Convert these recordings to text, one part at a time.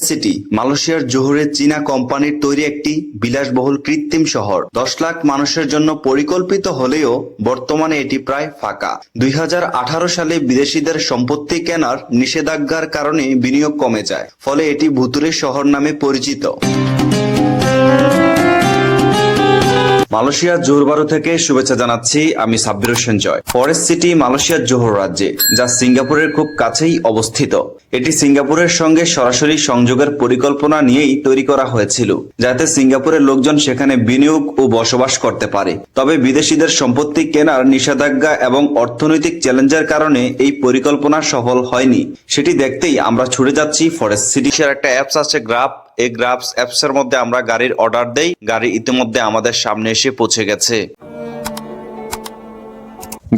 City মালয়েশিয়ার জোহরে চীনা কোম্পানির তৈরি একটি বিলাসবহুল কৃত্রিম শহর 10 লাখ মানুষের জন্য পরিকল্পিত হলেও বর্তমানে এটি প্রায় ফাঁকা। 2018 সালে বিদেশিদের সম্পত্তি কেনার নিষেধাজ্ঞার কারণে বিনিয়োগ কমে যায়, ফলে এটি ভুতুড়ে শহর নামে পরিচিত। মালয়েশিয়ার জোহর থেকে শুভেচ্ছা জানাচ্ছি, আমি সাব্বির হোসেন জয়। ফরেস্ট সিটি মালয়েশিয়ার জোহর রাজ্যে, যা সিঙ্গাপুরের খুব কাছেই অবস্থিত। এটি সিঙ্গাপুরের সঙ্গে সরাসরি সংযোগের পরিকল্পনা নিয়েই তৈরি করা হয়েছিল, যাতে সিঙ্গাপুরের লোকজন সেখানে বিনিয়োগ ও বসবাস করতে পারে। তবে বিদেশিদের সম্পত্তি কেনার নিষেধাজ্ঞা এবং অর্থনৈতিক চ্যালেঞ্জের কারণে এই পরিকল্পনা সফল হয়নি। সেটি দেখতেই আমরা ছুটে যাচ্ছি ফরেস্ট সিটির একটা অ্যাপস আছে গ্রাফ। এই গ্রাফস অ্যাপসের মধ্যে আমরা গাড়ির অর্ডার দেই, গাড়ি ইতিমধ্যে আমাদের সামনে এসে পৌঁছে গেছে।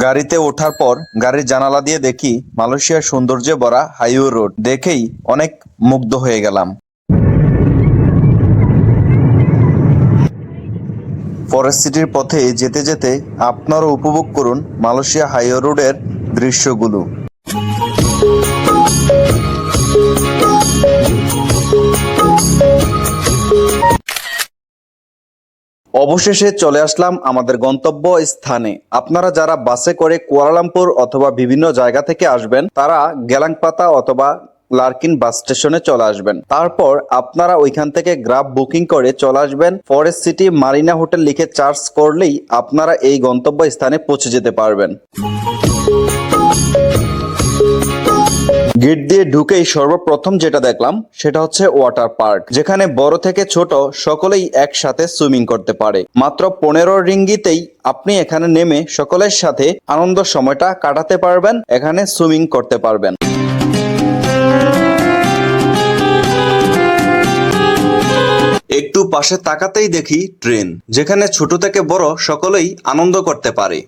গাড়িতে ওঠার পর গাড়ির জানালা দিয়ে দেখি মালয়েশিয়ার সৌন্দর্যে ভরা হাইওয়ে রোড, দেখেই অনেক মুগ্ধ হয়ে গেলাম। ফরেস্ট সিটির পথে যেতে যেতে আপনারাও উপভোগ করুন মালয়েশিয়া হাইওয়ে রোডের দৃশ্যগুলো। অবশেষে চলে আসলাম আমাদের গন্তব্য স্থানে। আপনারা যারা বাসে করে কুয়ালালামপুর অথবা বিভিন্ন জায়গা থেকে আসবেন, তারা গেলাংপাতা অথবা লার্কিন বাস স্টেশনে চলে আসবেন। তারপর আপনারা ওইখান থেকে গ্রাব বুকিং করে চলে আসবেন ফরেস্ট সিটি মারিনা হোটেল লিখে চার্জ করলেই আপনারা এই গন্তব্য স্থানে পৌঁছে যেতে পারবেন। গেট দিয়ে ঢুকেই সর্বপ্রথম যেটা দেখলাম সেটা হচ্ছে ওয়াটার পার্ক, যেখানে বড় থেকে ছোট সকলেই একসাথে সুইমিং করতে পারে। মাত্র 15 রিঙ্গিতেই আপনি এখানে নেমে সকলের সাথে আনন্দ সময়টা কাটাতে পারবেন, এখানে সুইমিং করতে পারবেন। একটু পাশে তাকাতেই দেখি ট্রেন, যেখানে ছোট থেকে বড় সকলেই আনন্দ করতে পারে।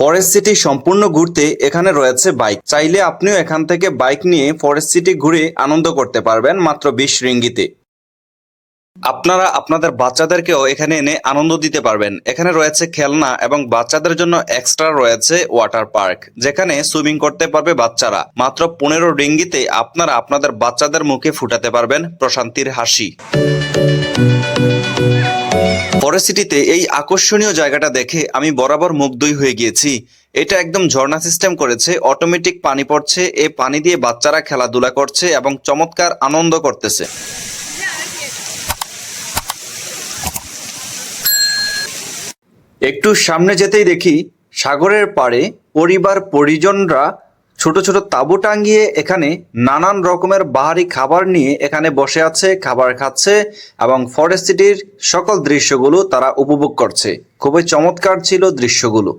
ফরেস্ট সিটি সম্পূর্ণ ঘুরতে এখানে রয়েছে বাইক, চাইলে আপনিও এখান থেকে বাইক নিয়ে ফরেস্ট সিটি ঘুরে আনন্দ করতে পারবেন মাত্র 20 রিঙ্গিতে। আপনারা আপনাদের বাচ্চাদেরকেও এখানে এনে আনন্দ দিতে পারবেন। এখানে রয়েছে খেলনা এবং বাচ্চাদের জন্য এক্সট্রা রয়েছে ওয়াটার পার্ক, যেখানে সুইমিং করতে পারবে বাচ্চারা। মাত্র 15 রিঙ্গিতে আপনারা আপনাদের বাচ্চাদের মুখে ফুটাতে পারবেন প্রশান্তির হাসি। ফরেস্ট সিটিতে এই আকর্ষণীয় জায়গাটা দেখে আমি বরাবর মুগ্ধই হয়ে গিয়েছি। এটা একদম ঝর্ণা সিস্টেম করেছে, অটোমেটিক পানি পড়ছে, এই পানি দিয়ে বাচ্চারা খেলাধুলা করছে এবং চমৎকার আনন্দ করতেছে। একটু সামনে যেতেই দেখি সাগরের পাড়ে পরিবার পরিজনরা ছোট ছোট তাঁবু টাঙ্গিয়ে এখানে নানান রকমের বাহারি খাবার নিয়ে এখানে বসে আছে, খাবার খাচ্ছে এবং ফরেস্ট সিটির সকল দৃশ্যগুলো তারা উপভোগ করছে। খুবই চমৎকার ছিল দৃশ্যগুলো।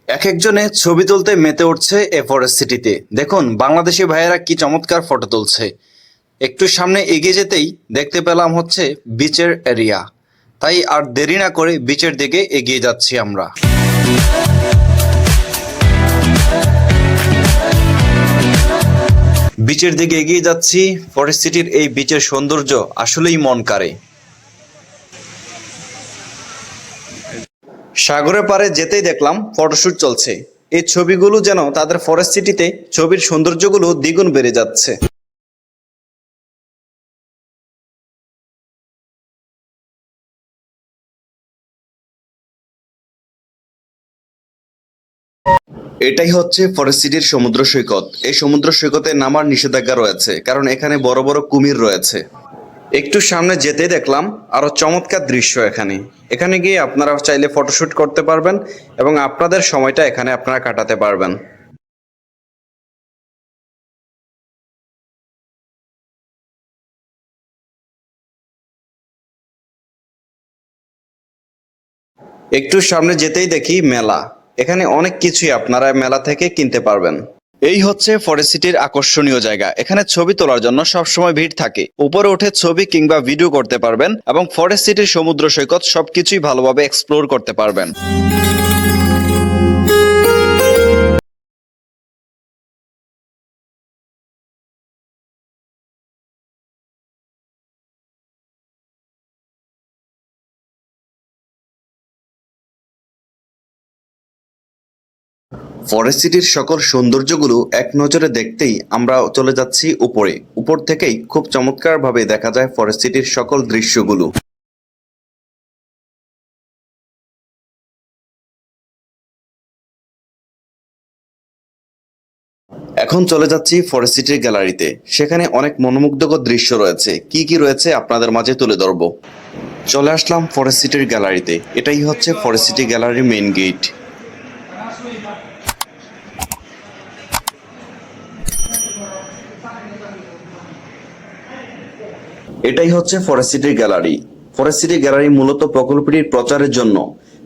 এক একজনে ছবি তুলতে মেতে উঠছে এ ফরেস্ট সিটিতে। দেখুন বাংলাদেশি ভাইয়েরা কি চমৎকার ফটো তুলছে। একটু সামনে এগিয়ে যেতেই দেখতে পেলাম হচ্ছে বিচের এরিয়া, তাই আর দেরি না করে বিচের দিকে এগিয়ে যাচ্ছি আমরা। বিচের দিকে এগিয়ে যাচ্ছি। ফরেস্ট সিটির এই বিচের সৌন্দর্য আসলেই মন কাড়ে। সাগরের পাড়ে যেতেই দেখলাম ফটোশুট চলছে। এই ছবিগুলো যেন তাদের ফরেস্ট সিটিতে ছবির সৌন্দর্যগুলো দ্বিগুণ বেড়ে যাচ্ছে। এটাই হচ্ছে ফরেস্ট সিটির সমুদ্র সৈকত। এই সমুদ্র সৈকতে নামার নিষেধাজ্ঞা রয়েছে, কারণ এখানে বড় বড় কুমির রয়েছে। একটু সামনে যেতে দেখলাম আরো চমৎকার দৃশ্য। এখানে এখানে গিয়ে আপনারা চাইলে ফটোশুট করতে পারবেন এবং আপনাদের সময়টা এখানে আপনারা কাটাতে পারবেন। একটু সামনে যেতেই দেখি মেলা। এখানে অনেক কিছুই আপনারা মেলা থেকে কিনতে পারবেন। এই হচ্ছে ফরেস্ট সিটির আকর্ষণীয় জায়গা। এখানে ছবি তোলার জন্য সবসময় ভিড় থাকে। উপরে উঠে ছবি কিংবা ভিডিও করতে পারবেন এবং ফরেস্ট সিটির সমুদ্র সৈকত সবকিছুই ভালোভাবে এক্সপ্লোর করতে পারবেন। ফরেস্ট সিটির সকল সৌন্দর্যগুলো এক নজরে দেখতেই আমরা চলে যাচ্ছি উপরে। উপর থেকেই খুব চমৎকারভাবে দেখা যায় ফরেস্ট সিটির সকল দৃশ্যগুলো। এখন চলে যাচ্ছি ফরেস্ট সিটির গ্যালারিতে। সেখানে অনেক মনোমুগ্ধকর দৃশ্য রয়েছে। কি কি রয়েছে আপনাদের মাঝে তুলে ধরবো। চলে আসলাম ফরেস্ট সিটির গ্যালারিতে। এটাই হচ্ছে ফরেস্ট সিটি গ্যালারির মেইন গেট। এটাই হচ্ছে ফরেস্ট সিটির গ্যালারি। ফরেস্ট সিটি গ্যালারি মূলত প্রকল্পটির প্রচারের জন্য,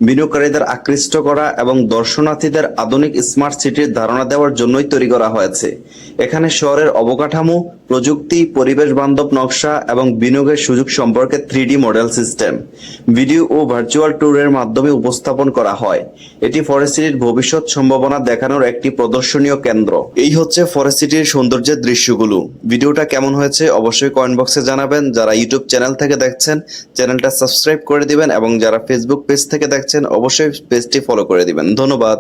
বিনিয়োগকারীদের আকৃষ্ট করা এবং দর্শনার্থীদের আধুনিক স্মার্ট সিটির ধারণা দেওয়ার জন্যই তৈরি করা হয়েছে। এখানে শহরের অবকাঠামো, প্রযুক্তি, পরিবেশ বান্ধব নকশা এবং বিনিয়োগের সুযোগ সম্পর্কে 3D মডেল সিস্টেম, ভিডিও ও ভার্চুয়াল ট্যুরের মাধ্যমে উপস্থাপন করা হয়। এটি ফরেস্ট সিটির ভবিষ্যৎ সম্ভাবনা দেখানোর একটি প্রদর্শনীয় কেন্দ্র। এই হচ্ছে ফরেস্ট সিটির সৌন্দর্যের দৃশ্যগুলো। ভিডিওটা কেমন হয়েছে অবশ্যই কমেন্ট বক্সে জানাবেন। যারা ইউটিউব চ্যানেল থেকে দেখছেন চ্যানেলটা সাবস্ক্রাইব করে দিবেন এবং যারা ফেসবুক পেজ থেকে দেখছেন অবশ্যই পেজটি ফলো করে দিবেন। ধন্যবাদ।